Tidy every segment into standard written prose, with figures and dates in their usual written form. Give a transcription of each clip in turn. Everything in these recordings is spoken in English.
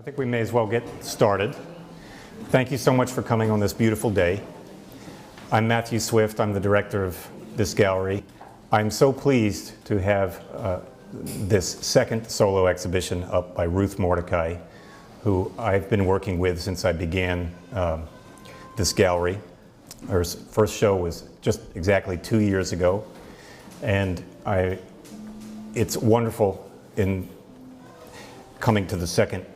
think we may as well get started. Thank you so much for coming on this beautiful day. I'm Matthew Swift. I'm the director of this gallery. I'm so pleased to have this second solo exhibition up by Ruth Mordecai, who I've been working with since I began this gallery. Her first show was just exactly 2 years ago, and it's wonderful in coming to the second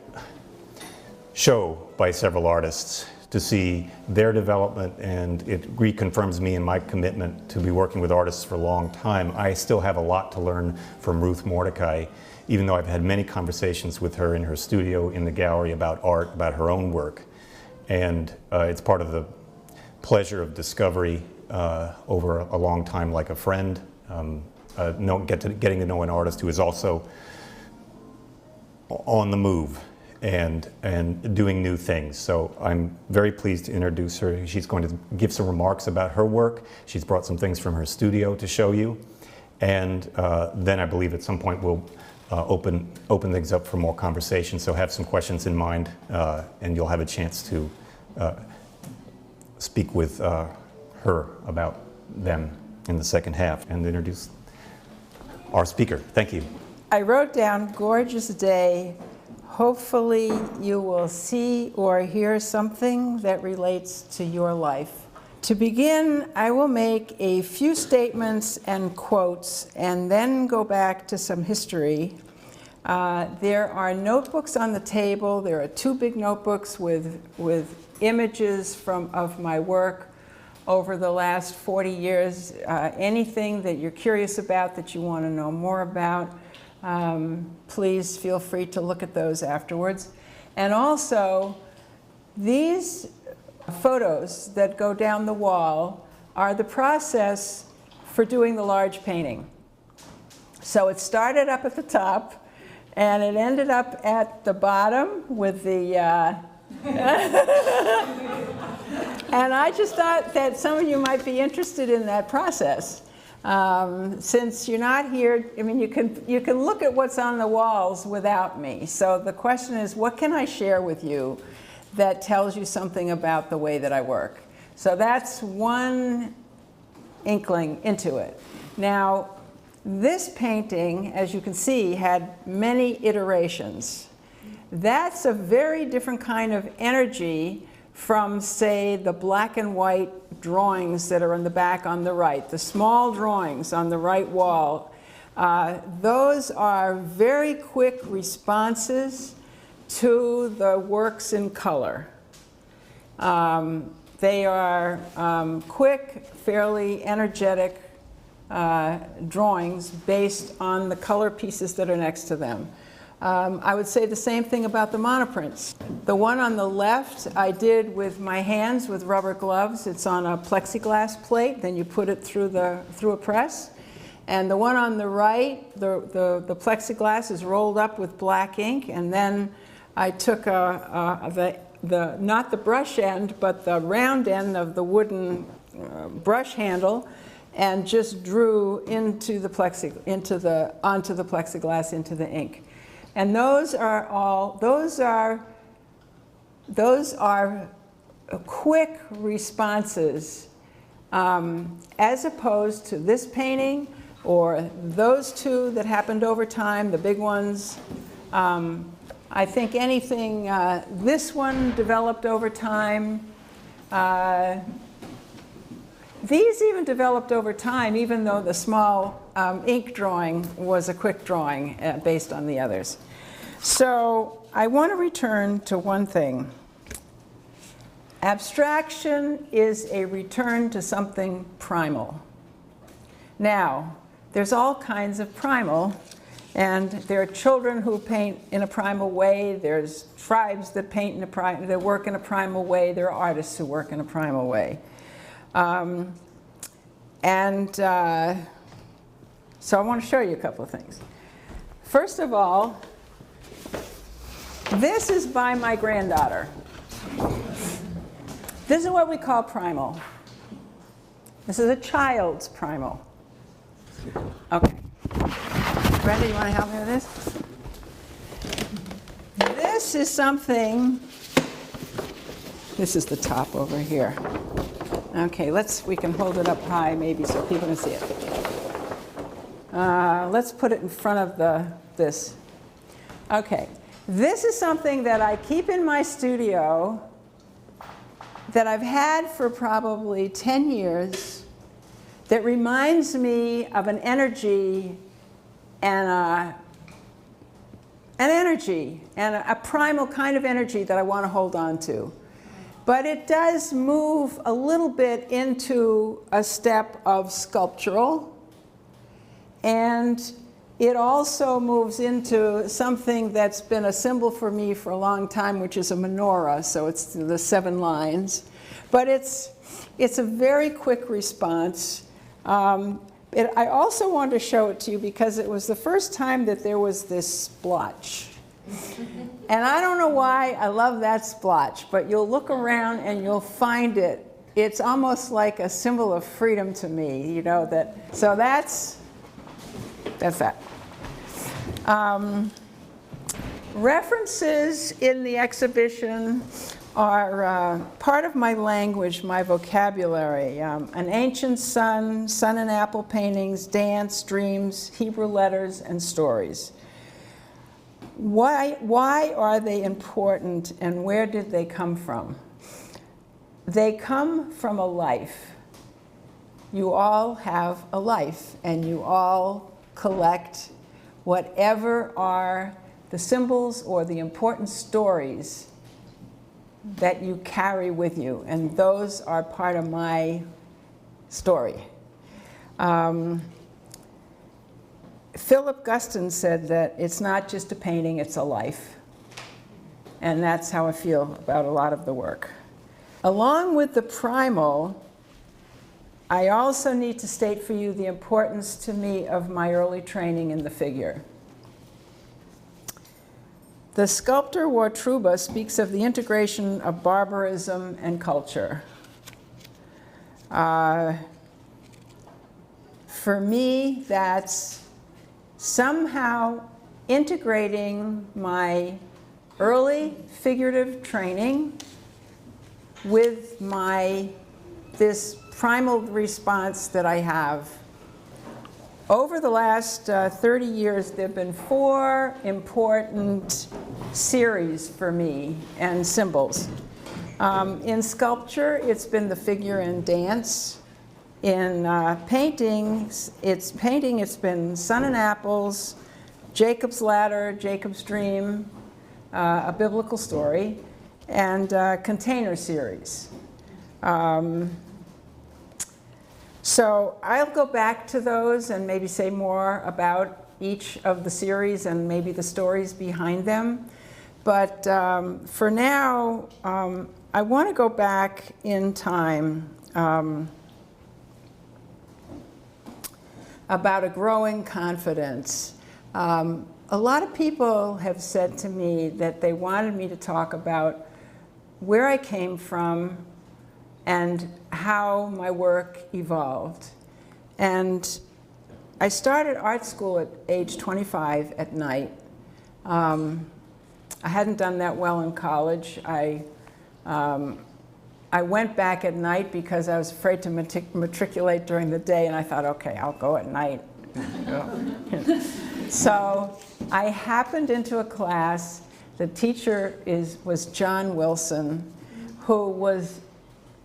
show by several artists to see their development, and it reconfirms me in my commitment to be working with artists for a long time. I still have a lot to learn from Ruth Mordecai, even though I've had many conversations with her in her studio in the gallery about art, about her own work. And it's part of the pleasure of discovery over a long time, like a friend, getting to know an artist who is also on the move and doing new things. So I'm very pleased to introduce her. She's going to give some remarks about her work. She's brought some things from her studio to show you. And then I believe at some point we'll open things up for more conversation. So have some questions in mind, and you'll have a chance to speak with her about them in the second half and introduce our speaker. Thank you. I wrote down gorgeous day. Hopefully you will see or hear something that relates to your life. To begin, I will make a few statements and quotes and then go back to some history. There are notebooks on the table. There are two big notebooks with images of my work over the last 40 years. Anything that you're curious about, that you want to know more about, please feel free to look at those afterwards. And also, these photos that go down the wall are the process for doing the large painting. So it started up at the top, and it ended up at the bottom with the and I just thought that some of you might be interested in that process. Since you're not here, I mean, you can look at what's on the walls without me. So the question is, what can I share with you that tells you something about the way that I work? So that's one inkling into it. Now, this painting, as you can see, had many iterations. That's a very different kind of energy from, say, the black and white drawings that are in the back on the right, the small drawings on the right wall. Those are very quick responses to the works in color. They are quick, fairly energetic drawings based on the color pieces that are next to them. I would say the same thing about the monoprints. The one on the left I did with my hands with rubber gloves. It's on a plexiglass plate, then you put it through a press. And the one on the right, the plexiglass is rolled up with black ink, and then I took not the brush end, but the round end of the wooden brush handle, and just drew onto the plexiglass, into the ink. And those are quick responses, as opposed to this painting or those two that happened over time, the big ones. I think anything, this one developed over time. These even developed over time, even though the small ink drawing was a quick drawing based on the others. So I want to return to one thing. Abstraction is a return to something primal. Now, there's all kinds of primal, and there are children who paint in a primal way. There's tribes that that work in a primal way. There are artists who work in a primal way. So I want to show you a couple of things. First of all, this is by my granddaughter. This is what we call primal. This is a child's primal. Okay. Brenda, you want to help me with this? This this is something, this is the top over here. Okay, we can hold it up high maybe so people can see it. Let's put it in front of this. Okay, this is something that I keep in my studio that I've had for probably 10 years that reminds me of an energy and a primal kind of energy that I want to hold on to. But it does move a little bit into a step of sculptural, and it also moves into something that's been a symbol for me for a long time, which is a menorah, so it's the 7 lines. But it's a very quick response. I also wanted to show it to you because it was the first time that there was this splotch. And I don't know why I love that splotch, but you'll look around and you'll find it. It's almost like a symbol of freedom to me, you know, so that's that. References in the exhibition are part of my language, my vocabulary. An ancient sun, sun and apple paintings, dance, dreams, Hebrew letters, and stories. Why are they important, and where did they come from? They come from a life. You all have a life, and you all collect whatever are the symbols or the important stories that you carry with you, and those are part of my story. Philip Guston said that it's not just a painting, it's a life. And that's how I feel about a lot of the work. Along with the primal, I also need to state for you the importance to me of my early training in the figure. The sculptor Wartruba speaks of the integration of barbarism and culture. For me, that's somehow integrating my early figurative training with this primal response that I have. Over the last 30 years, there have been 4 important series for me and symbols. In sculpture, it's been the figure and dance. In paintings, it's been sun and apples, Jacob's ladder, Jacob's dream, a biblical story, and container series. So I'll go back to those and maybe say more about each of the series and maybe the stories behind them. But for now, I want to go back in time about a growing confidence. A lot of people have said to me that they wanted me to talk about where I came from and how my work evolved. And I started art school at age 25 at night. I hadn't done that well in college. I went back at night because I was afraid to matriculate during the day, and I thought, okay, I'll go at night. So I happened into a class. The teacher was John Wilson, who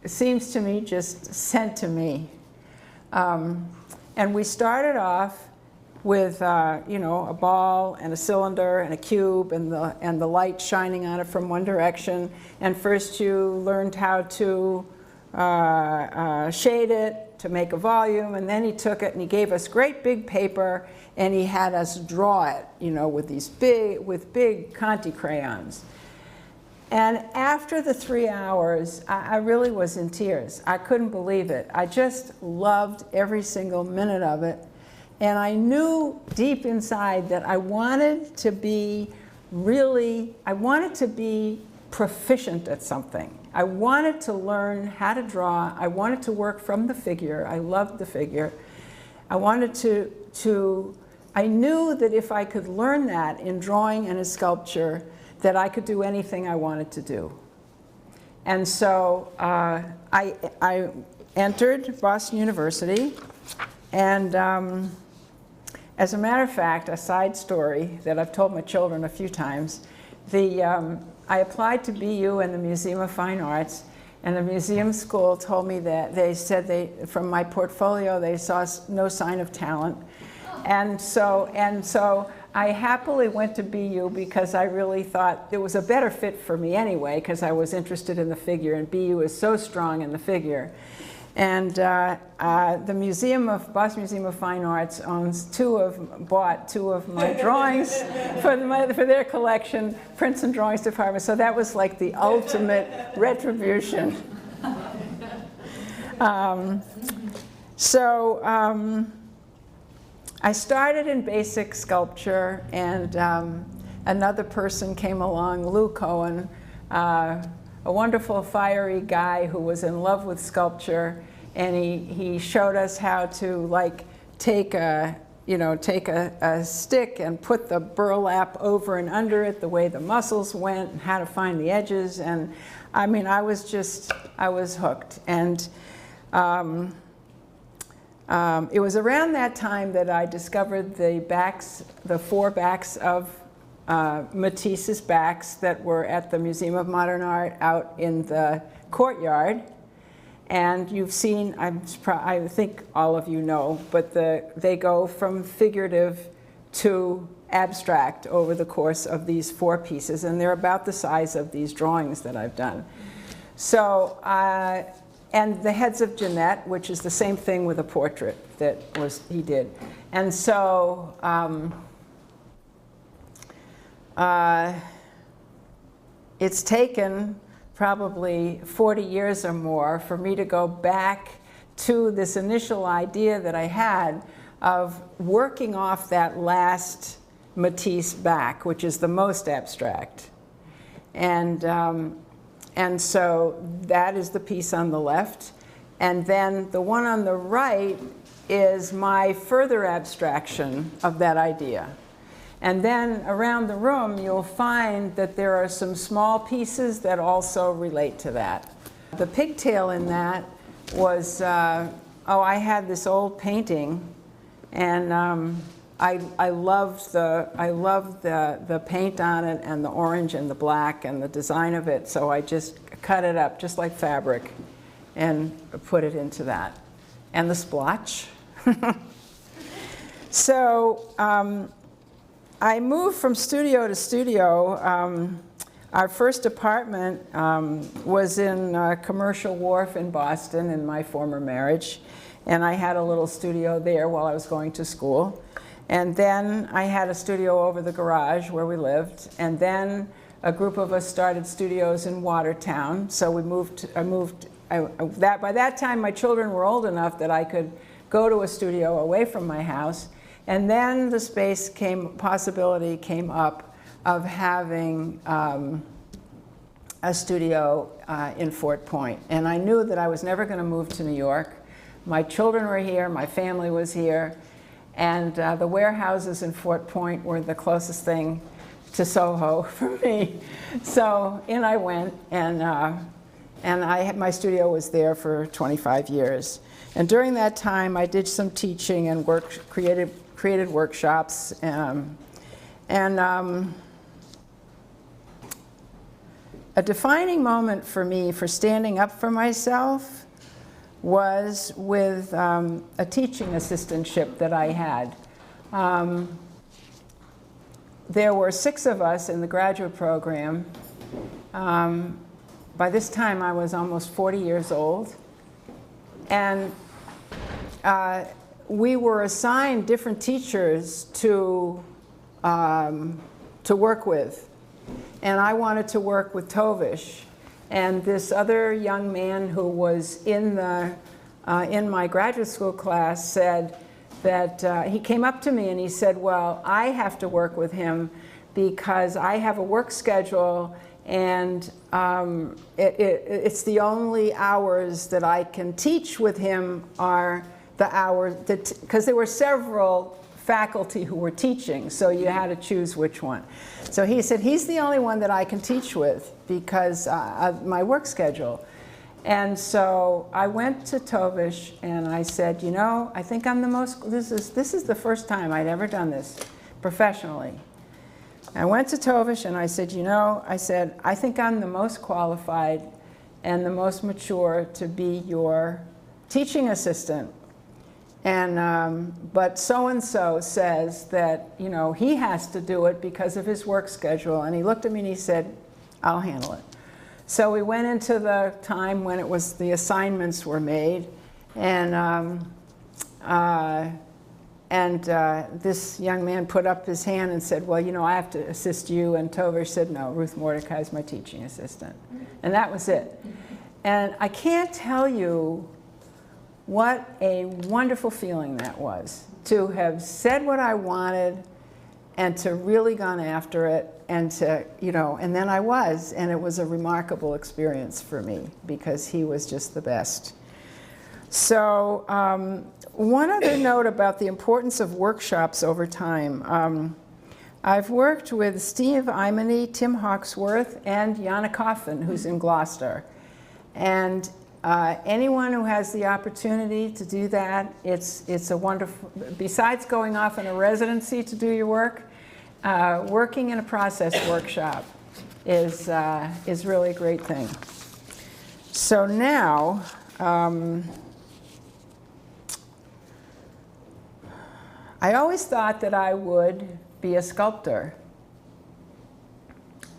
seems to me just sent to me. And we started off with a ball and a cylinder and a cube and the light shining on it from one direction. And first you learned how to shade it to make a volume, and then he took it and he gave us great big paper and he had us draw it, with big Conti crayons. And after the 3 hours, I really was in tears. I couldn't believe it. I just loved every single minute of it. And I knew deep inside that I wanted to be proficient at something. I wanted to learn how to draw. I wanted to work from the figure. I loved the figure. I wanted I knew that if I could learn that in drawing and in sculpture, that I could do anything I wanted to do. And so I entered Boston University, and as a matter of fact, a side story that I've told my children a few times, I applied to BU and the Museum of Fine Arts, and the museum school told me that they said from my portfolio they saw no sign of talent. And so I happily went to BU because I really thought it was a better fit for me anyway, because I was interested in the figure, and BU is so strong in the figure. And the Boston Museum of Fine Arts bought two of my drawings for their collection, prints and drawings department. So that was like the ultimate retribution. I started in basic sculpture, and another person came along, Lou Cohen, a wonderful fiery guy who was in love with sculpture, and he showed us how to take a stick and put the burlap over and under it, the way the muscles went, and how to find the edges. And I mean, I was hooked. And it was around that time that I discovered the four backs of Matisse's backs that were at the Museum of Modern Art out in the courtyard. And you've seen, I think all of you know, but they go from figurative to abstract over the course of these four pieces, and they're about the size of these drawings that I've done. So, and the heads of Jeanette, which is the same thing with a portrait that he did. And so, it's taken probably 40 years or more for me to go back to this initial idea that I had of working off that last Matisse back, which is the most abstract. And so that is the piece on the left. And then the one on the right is my further abstraction of that idea. And then around the room, you'll find that there are some small pieces that also relate to that. The pigtail in that was, I had this old painting, and I loved the paint on it, and the orange and the black and the design of it, so I just cut it up just like fabric and put it into that. And the splotch. So, I moved from studio to studio. Our first apartment was in Commercial Wharf in Boston in my former marriage. And I had a little studio there while I was going to school. And then I had a studio over the garage where we lived. And then a group of us started studios in Watertown. So by that time my children were old enough that I could go to a studio away from my house. And then the possibility came up of having a studio in Fort Point. And I knew that I was never going to move to New York. My children were here, my family was here, and the warehouses in Fort Point were the closest thing to Soho for me. So in I went, and my studio was there for 25 years. And during that time, I did some teaching and created workshops, a defining moment for me for standing up for myself was with a teaching assistantship that I had. There were 6 of us in the graduate program. By this time, I was almost 40 years old. And we were assigned different teachers to work with. And I wanted to work with Tovish. And this other young man who was in my graduate school class said that he came up to me and he said, well, I have to work with him because I have a work schedule, and it's the only hours that I can teach with him are the hours that, because there were several faculty who were teaching, so you had to choose which one. So he said, he's the only one that I can teach with because of my work schedule. And so I went to Tovish and I said, you know, I think I'm the most, this is the first time I'd ever done this professionally. I went to Tovish and I said, you know, I think I'm the most qualified and the most mature to be your teaching assistant. And, but so-and-so says that, you know, he has to do it because of his work schedule. And he looked at me and he said, I'll handle it. So we went into the time when it was the assignments were made. And this young man put up his hand and said, well, you know, I have to assist you. And Tovish said, no, Ruth Mordecai is my teaching assistant. And that was it. And I can't tell you what a wonderful feeling that was, to have said what I wanted and to really gone after it and to, you know, and then I was, and it was a remarkable experience for me because he was just the best. So one other note about the importance of workshops over time. I've worked with Steve Imony, Tim Hawksworth, and Jana Coffin, who's in Gloucester. And anyone who has the opportunity to do that, it's a wonderful, besides going off in a residency to do your work, working in a process workshop is really a great thing. So now, I always thought that I would be a sculptor.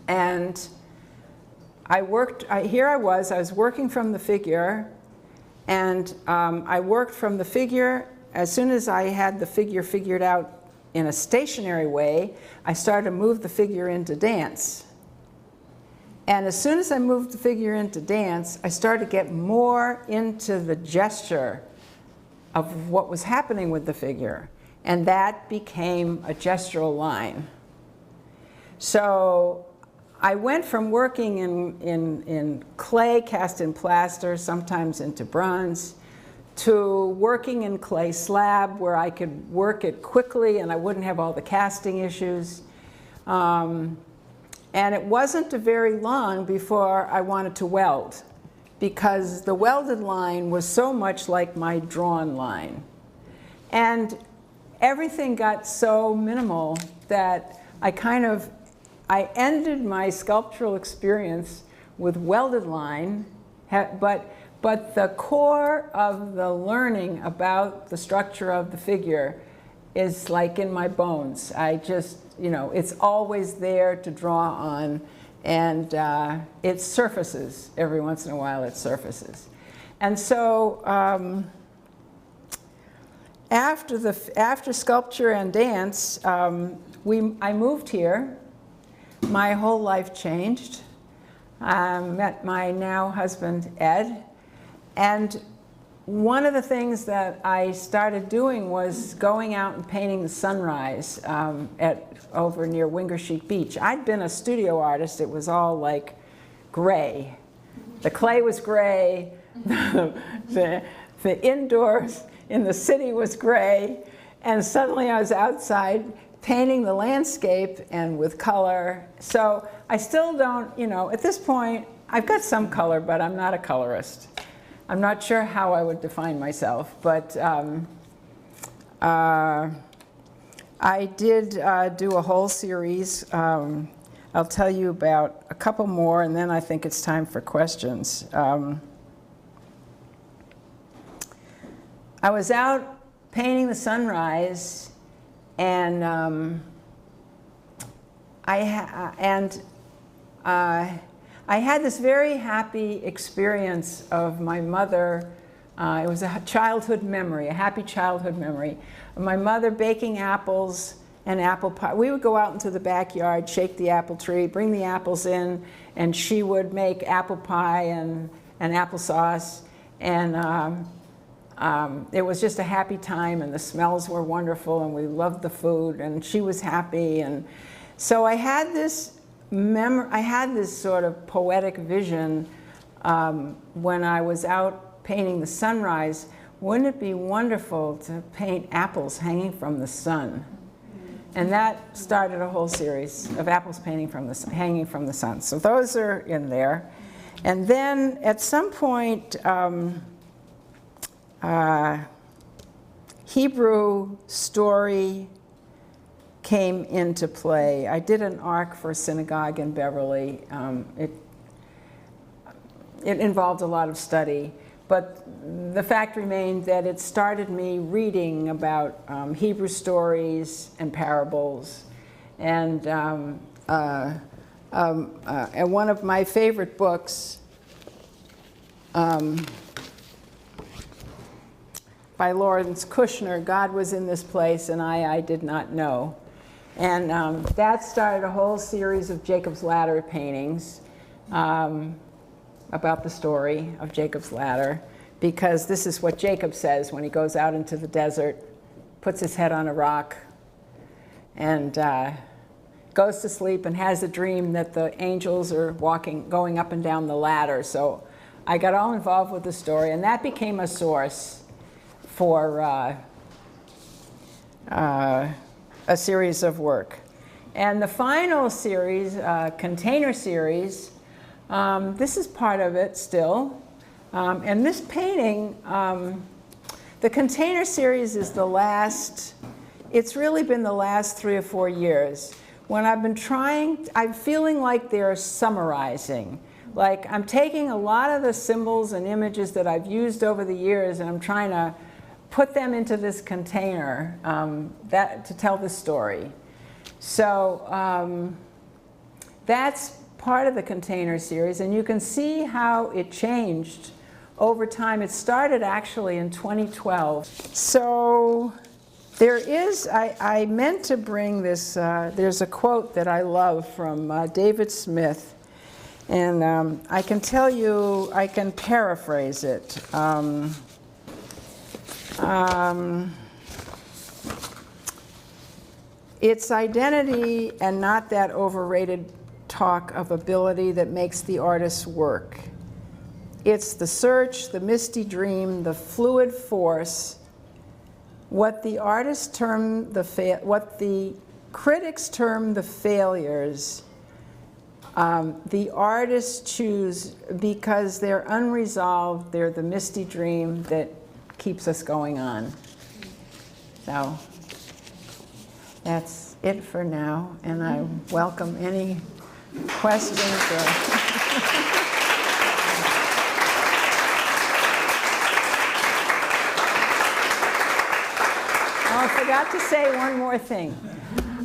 And here I was working from the figure, and I worked from the figure. As soon as I had the figure figured out in a stationary way, I started to move the figure into dance. And as soon as I moved the figure into dance, I started to get more into the gesture of what was happening with the figure. And that became a gestural line. So I went from working in clay cast in plaster, sometimes into bronze, to working in clay slab where I could work it quickly and I wouldn't have all the casting issues. And it wasn't very long before I wanted to weld, because the welded line was so much like my drawn line. And everything got so minimal that I ended my sculptural experience with welded line, but the core of the learning about the structure of the figure is like in my bones. I just, you know, it's always there to draw on, and it surfaces. Every once in a while it surfaces. And so after sculpture and dance, I moved here. My whole life changed. I met my now husband, Ed. And one of the things that I started doing was going out and painting the sunrise over near Wingersheek Beach. I'd been a studio artist. It was all like gray. The clay was gray. The indoors in the city was gray. And suddenly I was outside painting the landscape and with color. So I still don't, you know, at this point, I've got some color, but I'm not a colorist. I'm not sure how I would define myself, but I did do a whole series. I'll tell you about a couple more, and then I think it's time for questions. I was out painting the sunrise, and I had this very happy experience of my mother. It was a childhood memory, a happy childhood memory. My mother baking apples and apple pie. We would go out into the backyard, shake the apple tree, bring the apples in, and she would make apple pie and applesauce. And it was just a happy time, and the smells were wonderful, and we loved the food, and she was happy. And so I had this sort of poetic vision when I was out painting the sunrise, wouldn't it be wonderful to paint apples hanging from the sun? And that started a whole series of apples hanging from the sun. So those are in there. And then at some point, Hebrew story came into play. I did an arc for a synagogue in Beverly. It involved a lot of study, but the fact remained that it started me reading about Hebrew stories and parables. And one of my favorite books by Lawrence Kushner, God Was in This Place and I Did Not Know. And that started a whole series of Jacob's Ladder paintings about the story of Jacob's Ladder, because this is what Jacob says when he goes out into the desert, puts his head on a rock, and goes to sleep and has a dream that the angels are going up and down the ladder. So I got all involved with the story, and that became a source for a series of work. And the final series, container series, this is part of it still. And this painting, the container series is the last, it's really been the last 3 or 4 years. When I've been trying, I'm feeling like they're summarizing. Like I'm taking a lot of the symbols and images that I've used over the years, and I'm trying to put them into this container to tell the story. So that's part of the container series, and you can see how it changed over time. It started actually in 2012. So there is, I meant to bring this, there's a quote that I love from David Smith, and I can tell you, I can paraphrase it. It's identity and not that overrated talk of ability that makes the artist's work. It's the search, the misty dream, the fluid force, what the artists term what the critics term the failures. The artists choose because they're unresolved. They're the misty dream that keeps us going on. So that's it for now, and I welcome any questions. I forgot to say one more thing.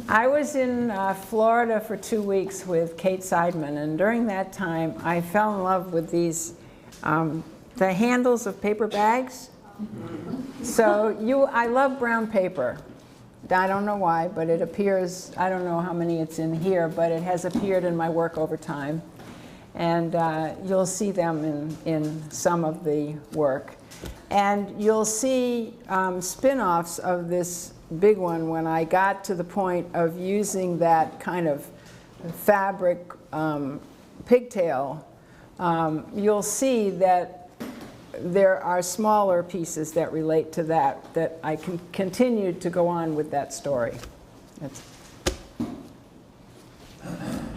I was in Florida for 2 weeks with Kate Seidman, and during that time I fell in love with these, the handles of paper bags. So I love brown paper. I don't know why, but it appears, I don't know how many it's in here, but it has appeared in my work over time. And you'll see them in some of the work. And you'll see spin-offs of this big one when I got to the point of using that kind of fabric pigtail. You'll see that there are smaller pieces that relate to that I can continue to go on with that story. That's I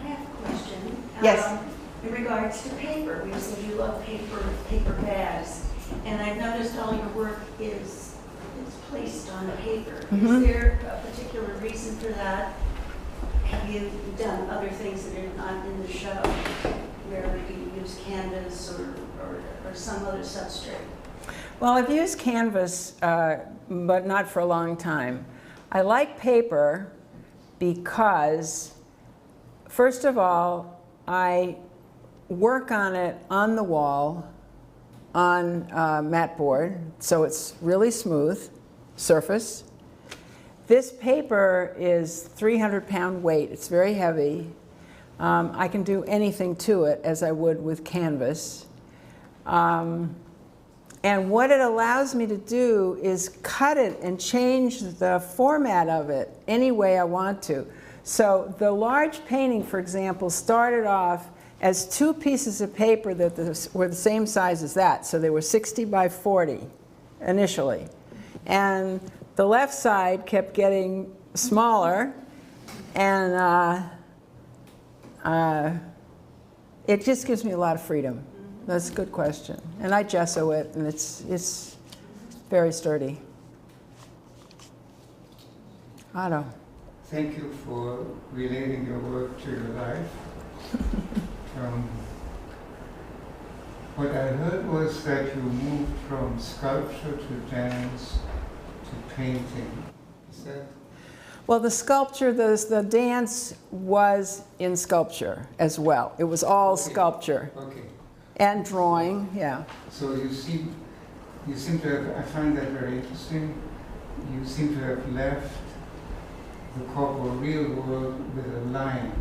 have a question. Yes. In regards to paper, you said you love paper bags, and I've noticed all your work is placed on paper. Mm-hmm. Is there a particular reason for that? Have you done other things that are not in the show, where you use canvas or some other substrate? Well, I've used canvas, but not for a long time. I like paper because, first of all, I work on it on the wall on mat board, so it's really smooth surface. This paper is 300-pound weight. It's very heavy. I can do anything to it as I would with canvas. And what it allows me to do is cut it and change the format of it any way I want to. So the large painting, for example, started off as 2 pieces of paper that were the same size as that. So they were 60 by 40. initially. And the left side kept getting smaller, and it just gives me a lot of freedom. That's a good question. And I gesso it, and it's very sturdy. Otto. Thank you for relating your work to your life. What I heard was that you moved from sculpture to dance to painting. Is that? Well, the sculpture, the dance was in sculpture as well. It was all Okay. sculpture. Okay. And drawing, yeah. So you seem to have, I find that very interesting, you seem to have left the corporeal world with a line.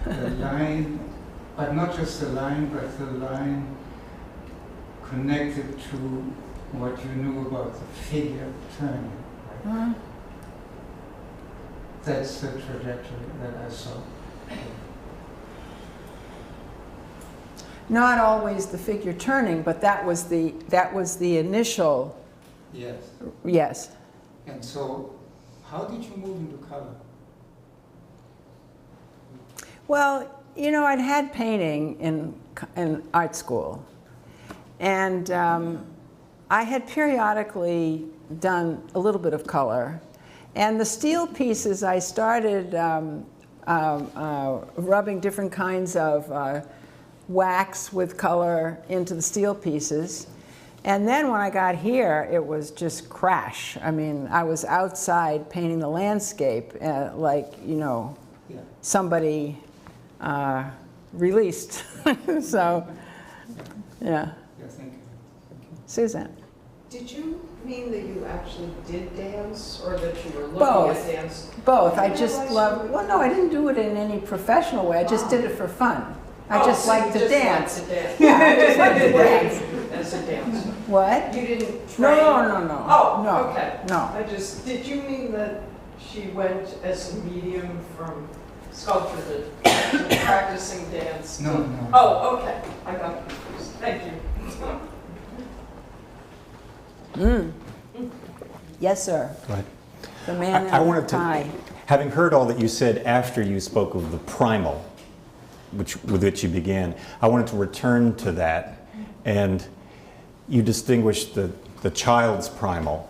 A line, but not just a line, but the line connected to what you knew about the figure turning. Right? That's the trajectory that I saw. Not always the figure turning, but that was the initial. Yes. Yes. And so, how did you move into color? Well, you know, I'd had painting in art school, and I had periodically done a little bit of color. And the steel pieces, I started rubbing different kinds of wax with color into the steel pieces. And then when I got here, it was just crash. I mean, I was outside painting the landscape, like, you know, Yeah. somebody released. So, yeah. Yeah, thank you. Suzanne. Did you mean that you actually did dance, or that you were looking Both. at dance? Both. I just love, well, no, I didn't do it in any professional way. I just did it for fun. I Oh, just so you like to just dance. like to dance. Yeah, I just like to dance. As a dancer. What? You didn't No, train? no, no. Oh, No. okay. No. Did you mean that she went as a medium from sculpture to practicing dance? No, no. Oh, okay. I got confused. Thank you. Yes, sir. Go ahead. The man in I the wanted tie. to, having heard all that you said after you spoke of the primal, with which you began, I wanted to return to that. And you distinguished the child's primal,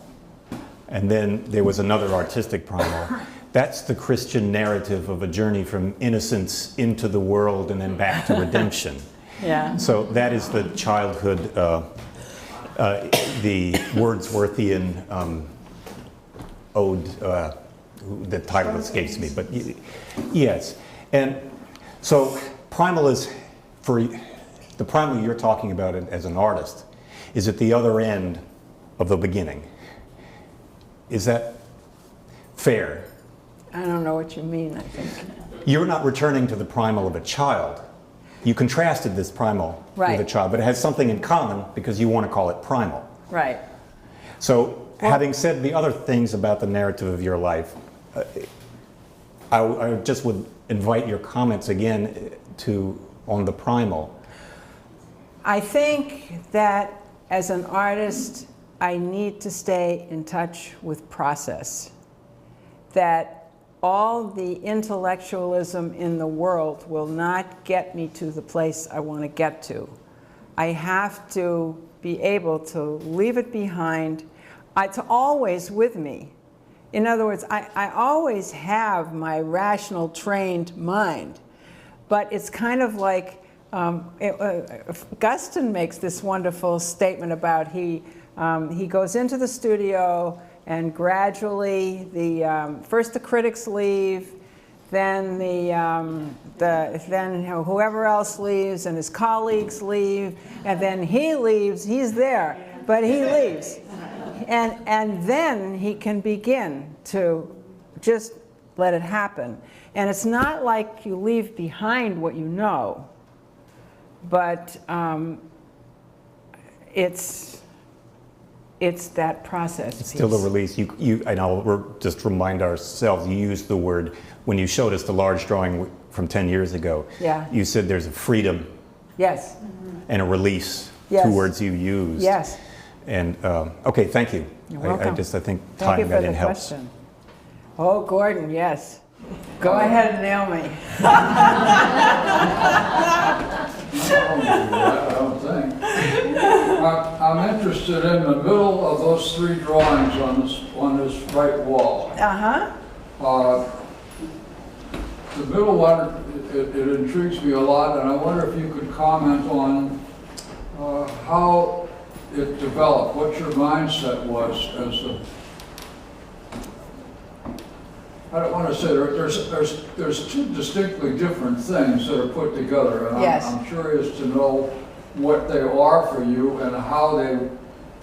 and then there was another artistic primal. That's the Christian narrative of a journey from innocence into the world and then back to redemption. Yeah. So that is the childhood, the Wordsworthian ode, the title escapes me, but yes. And so primal is, for the primal you're talking about as an artist, is at the other end of the beginning. Is that fair? I don't know what you mean, I think. You're not returning to the primal of a child. You contrasted this primal with a Right. child, but it has something in common because you want to call it primal. Right. So, having said the other things about the narrative of your life, I just would invite your comments again on the primal. I think that as an artist, I need to stay in touch with process. That all the intellectualism in the world will not get me to the place I want to get to. I have to be able to leave it behind. It's always with me. In other words, I always have my rational, trained mind, but it's kind of like, Guston makes this wonderful statement about he goes into the studio and gradually first the critics leave, then then whoever else leaves and his colleagues leave, and then he leaves. He's there, but he leaves, and then he can begin to just let it happen. And it's not like you leave behind what you know, but it's that process. It's still a release. And I'll just remind ourselves, you used the word, when you showed us the large drawing from 10 years ago, Yeah. you said there's a freedom Yes. and a release, Yes. 2 words you used. Yes. And, okay, thank you. You're I welcome. just, I think Thank you tying for that the in helps. question. Oh, Gordon, yes. Go ahead and nail me. I don't think. I'm interested in the middle of those three drawings on this right wall. Uh-huh. The middle one, it intrigues me a lot, and I wonder if you could comment on how it developed, what your mindset was as the. I don't want to say there's two distinctly different things that are put together, and Yes. I'm curious to know what they are for you and how they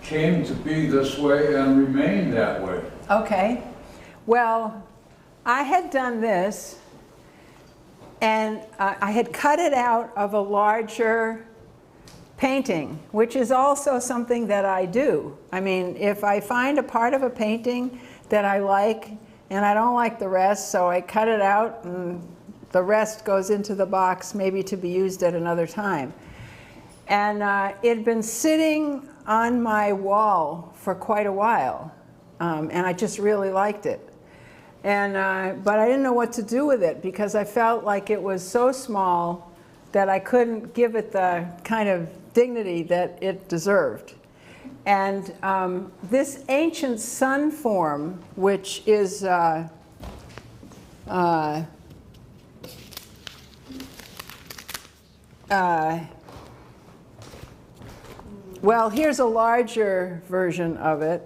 came to be this way and remain that way. Okay. Well, I had done this, and I had cut it out of a larger painting, which is also something that I do. I mean, if I find a part of a painting that I like, and I don't like the rest, so I cut it out, and the rest goes into the box, maybe to be used at another time. And it had been sitting on my wall for quite a while, and I just really liked it. And, but I didn't know what to do with it, because I felt like it was so small that I couldn't give it the kind of dignity that it deserved. And this ancient sun form, which is well, here's a larger version of it,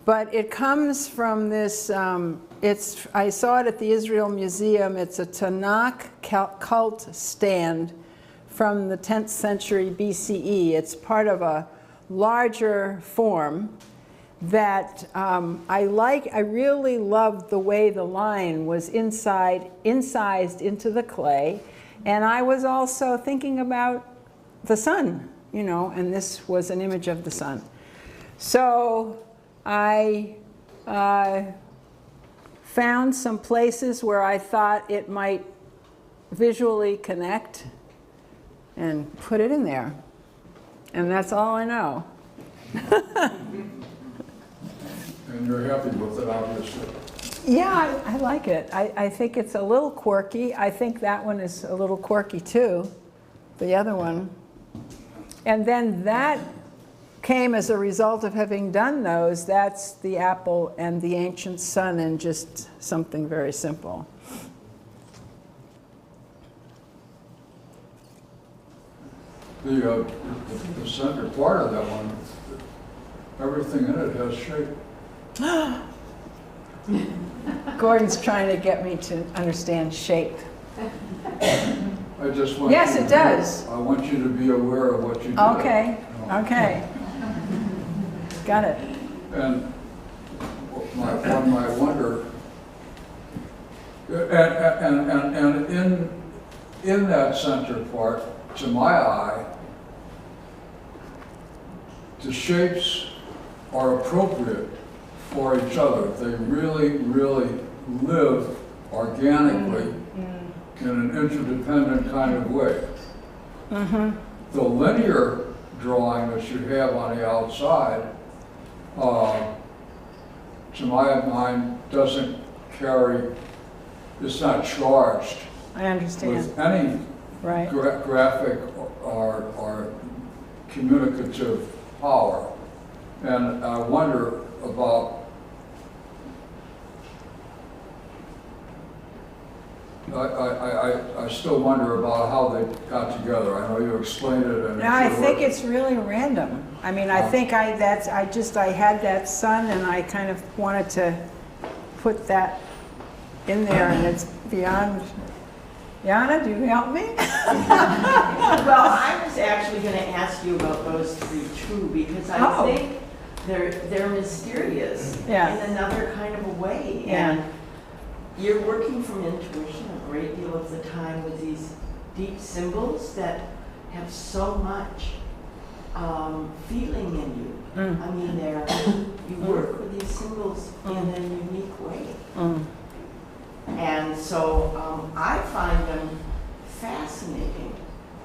but it comes from this, I saw it at the Israel Museum. It's a Tanakh cult stand from the 10th century BCE. It's part of a larger form that I really loved the way the line was incised into the clay. And I was also thinking about the sun, you know, and this was an image of the sun. So I found some places where I thought it might visually connect and put it in there. And that's all I know. And you're happy with it, obviously. Yeah, I like it. I think it's a little quirky. I think that one is a little quirky too, the other one. And then that came as a result of having done those. That's the apple and the ancient sun and just something very simple. The center part of that one, everything in it has shape. Gordon's trying to get me to understand shape. I just want Yes, you it to does. I want you to be aware of what you do. Okay, okay. Got it. And one might wonder, and in that center part, to my eye, the shapes are appropriate for each other. They really, really live organically in an interdependent kind of way. The linear drawing that you have on the outside, to my mind, doesn't carry, it's not charged I understand. with any Right. graphic or communicative power. And I wonder about I still wonder about how they got together. I know you explained it, and I think it's really random. I mean, I think I had that sun, and I kind of wanted to put that in there, and it's beyond. Yana, do you help me? Well, I was actually going to ask you about those three too, because I think they're mysterious in another kind of a way. Yeah. And you're working from intuition a great deal of the time with these deep symbols that have so much feeling in you. I mean, you work with these symbols in a unique way. And so I find them fascinating.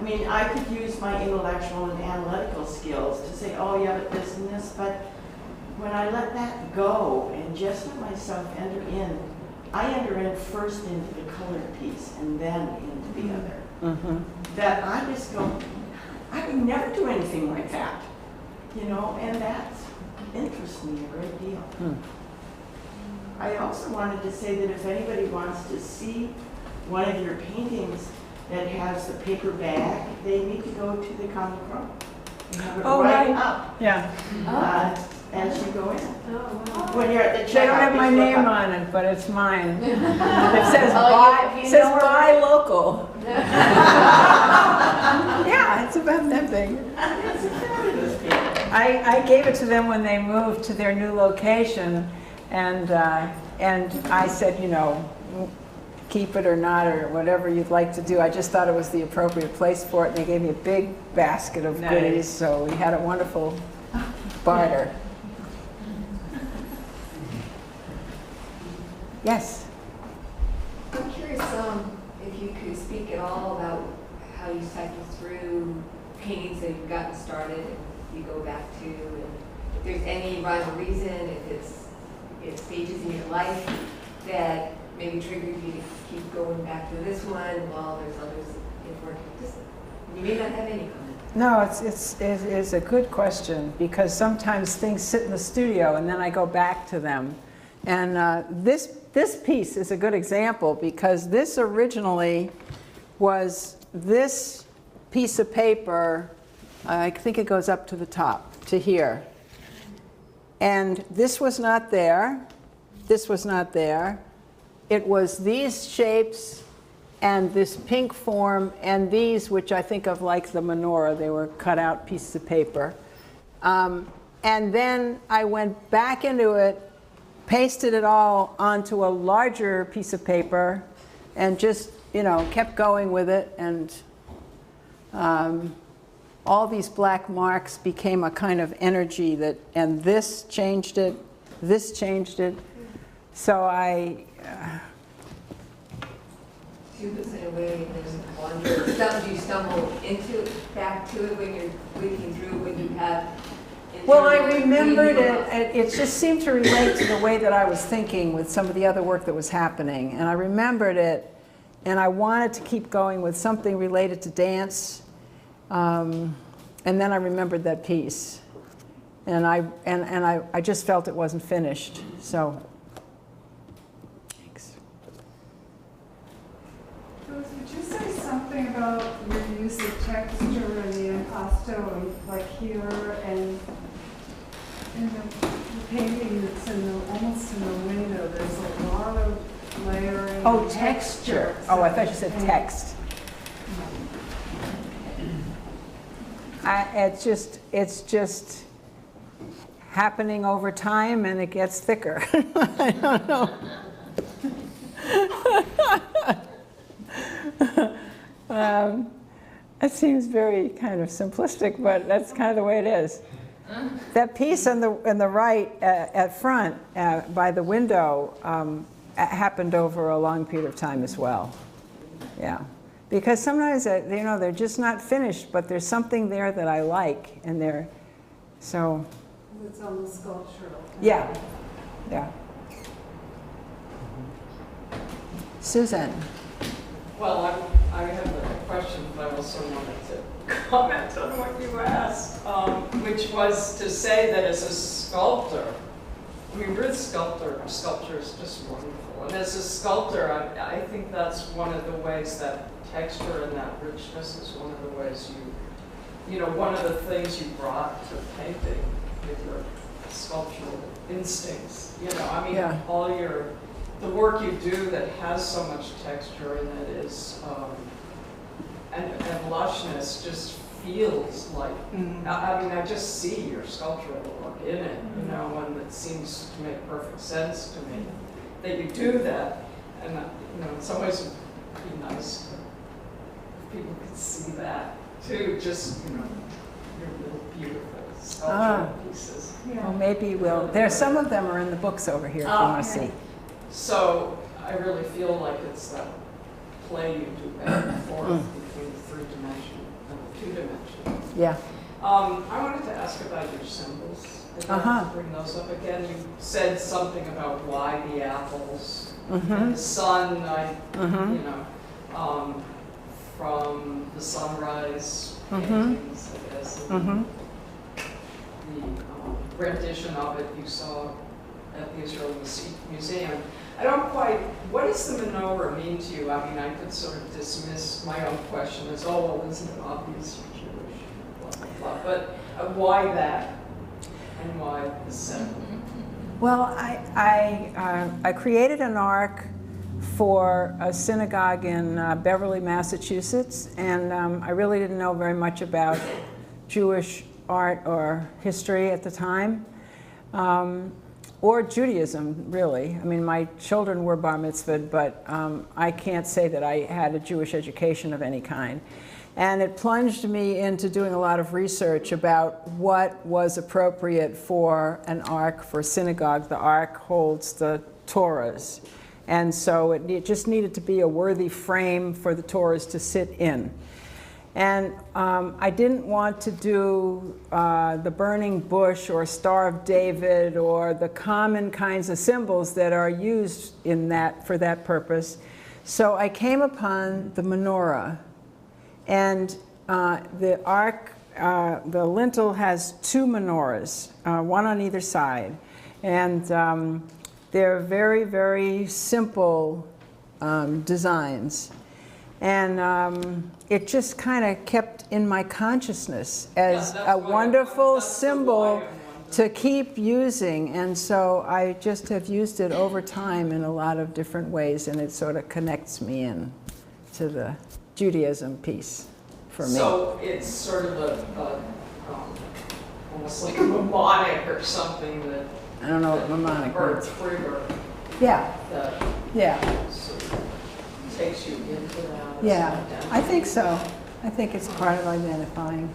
I mean, I could use my intellectual and analytical skills to say, oh yeah, but this and this, but when I let that go and just let myself enter in, I enter in first into the colored piece and then into the other. Mm-hmm. That I just go, I would never do anything like that, you know, and that interests me a great deal. Hmm. I also wanted to say that if anybody wants to see one of your paintings that has the paper bag, they need to go to the comic room. You have it right up Yeah. as you go in. Oh, wow. When you're at the checkout, They don't have my you look name up. on it, but it's mine. It says Oh, you know where buy local. Yeah, it's about that big. It's a fabulous painting. I gave it to them when they moved to their new location, and I said, you know, keep it or not, or whatever you'd like to do. I just thought it was the appropriate place for it, and they gave me a big basket of goodies, so we had a wonderful barter. Yes? I'm curious if you could speak at all about how you cycle through paintings that you've gotten started and you go back to, and if there's any rhyme or reason, if it's stages in your life that maybe triggered you to keep going back to this one while there's others that weren't. Just, you may not have any comment. No, it's a good question, because sometimes things sit in the studio and then I go back to them. And this piece is a good example, because this originally was this piece of paper. I think it goes up to the top, to here. And this was not there. This was not there. It was these shapes and this pink form and these, which I think of like the menorah. They were cut out pieces of paper. And then I went back into it, pasted it all onto a larger piece of paper, and just, you know, kept going with it. And all these black marks became a kind of energy that, and this changed it, this changed it. So I... Do this in a way there's a quandary. Do you stumble into it, back to it when you're reading through, when you have... Well, I remembered it. It just seemed to relate to the way that I was thinking with some of the other work that was happening. And I remembered it, and I wanted to keep going with something related to dance. And then I remembered that piece. And I just felt it wasn't finished. So, thanks. Ruth, would you say something about your use of texture in the impasto, like here and in the painting that's almost in the window? There's a lot of layering. Oh, texture. Oh, I thought you said text. It's just happening over time, and it gets thicker. I don't know. That seems very kind of simplistic, but that's kind of the way it is. That piece on the right at front by the window happened over a long period of time as well. Yeah. Because sometimes, you know, they're just not finished, but there's something there that I like, and they're, so. It's almost sculptural. Yeah, yeah. Susan. Well, I have a question, but I also wanted to comment on what you asked, which was to say that as a sculptor, I mean, Ruth's sculpture is just wonderful. And as a sculptor, I think that's one of the ways that texture and that richness is one of the ways you know, one of the things you brought to painting with your sculptural instincts. You know, I mean, Yeah. the work you do that has so much texture in it is, and lushness just feels like, I mean, I just see your sculptural work in it, you know, and it seems to make perfect sense to me that you do that. And, you know, in some ways it'd be nice if people could see that too, just, you know, your little beautiful sculptural pieces. Well, maybe we'll, some of them are in the books over here if you want to see. So I really feel like it's that play you do back and forth between the three-dimensional and the two-dimensional. Yeah. I wanted to ask about your symbols. I'd like to bring those up again. You said something about why the apples, and the sun, you know, from the sunrise paintings, I guess. The rendition of it you saw at the Israeli Museum. I don't quite, what does the menorah mean to you? I mean, I could sort of dismiss my own question as, oh, well, isn't it obvious you're Jewish, blah, blah, blah. But why that? And why the symbol? Well, I created an ark for a synagogue in Beverly, Massachusetts, and I really didn't know very much about Jewish art or history at the time, or Judaism, really. I mean, my children were bar mitzvahed, but I can't say that I had a Jewish education of any kind. And it plunged me into doing a lot of research about what was appropriate for an ark for a synagogue. The ark holds the Torahs. And so it just needed to be a worthy frame for the Torahs to sit in. And I didn't want to do the burning bush or Star of David or the common kinds of symbols that are used in that for that purpose. So I came upon the menorah. And the ark, the lintel has two menorahs, one on either side. And they're very, very simple designs. And it just kind of kept in my consciousness as a wonderful symbol to keep using. And so I just have used it over time in a lot of different ways, and it sort of connects me in to the Judaism piece for me. So it's sort of almost like a mnemonic or something that, I don't know what mnemonic or a means. trigger Yeah, that yeah, sort of takes you into that. yeah. I think so. I think it's part of identifying.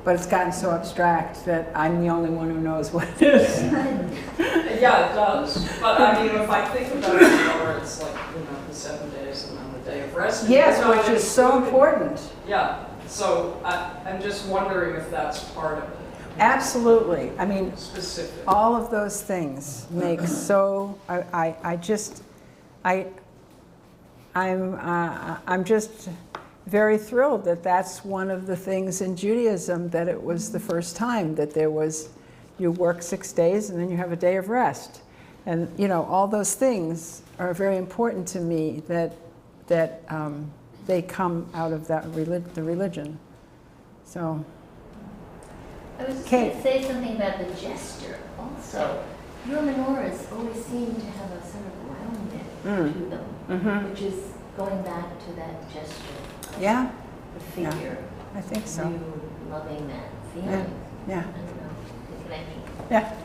But it's gotten so abstract that I'm the only one who knows what it is. Yeah, it does. But I mean, if I think about it more, it's like, you know, the 7 days and then the day of rest. Yes, which is so important. Yeah. So I'm just wondering if that's part of it. Absolutely. I mean, Specific. all of those things make so. I'm just very thrilled that that's one of the things in Judaism, that it was the first time that there was, you work 6 days and then you have a day of rest. And, you know, all those things are very important to me, that they come out of that the religion. So. I was just Kate. going to say something about the gesture also. Your menorahs always seem to have a sort of roundness to them, which is going back to that gesture. Yeah. The figure. I think so. You loving that feeling. Yeah. I don't know, the connection. Yeah.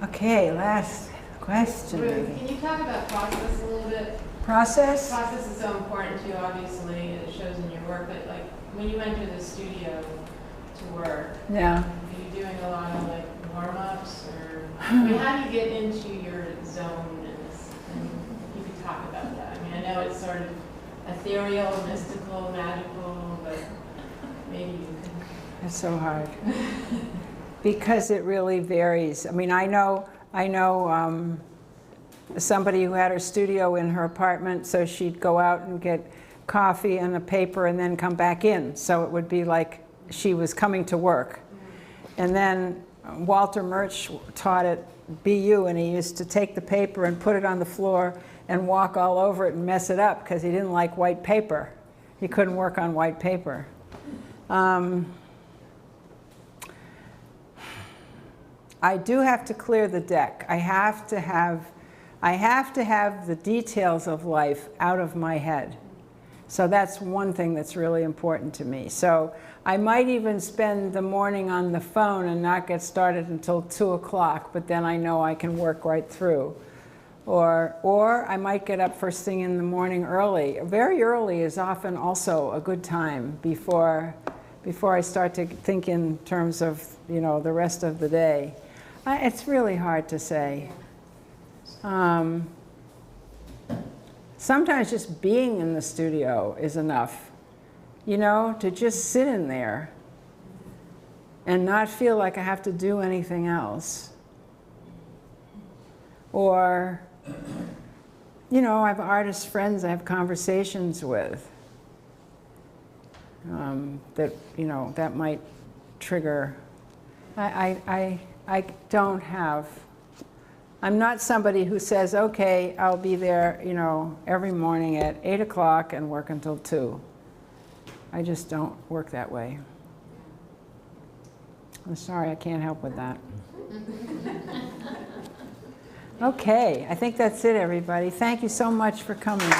Okay, last question. Ruth, Maybe. can you talk about process a little bit? Process? Process is so important to you, obviously, and it shows in your work, but like when you enter the studio to work, Yeah. are you doing a lot of like warm-ups, or I mean, how do you get into your zone and you could talk about that? I mean, I know it's sort of ethereal, mystical, magical, but maybe you can. It's so hard. Because it really varies. I mean, I know somebody who had her studio in her apartment, so she'd go out and get coffee and a paper and then come back in. So it would be like she was coming to work. And then Walter Murch taught at BU, and he used to take the paper and put it on the floor and walk all over it and mess it up because he didn't like white paper. He couldn't work on white paper. I do have to clear the deck. I have to have the details of life out of my head. So that's one thing that's really important to me. So I might even spend the morning on the phone and not get started until 2 o'clock, but then I know I can work right through. Or I might get up first thing in the morning early. Very early is often also a good time before I start to think in terms of, you know, the rest of the day. It's really hard to say. Sometimes just being in the studio is enough, you know, to just sit in there and not feel like I have to do anything else. Or, you know, I have artist friends I have conversations with that, you know, that might trigger. I don't have, I'm not somebody who says, okay, I'll be there, you know, every morning at 8 o'clock and work until 2. I just don't work that way. I'm sorry, I can't help with that. Okay, I think that's it, everybody. Thank you so much for coming.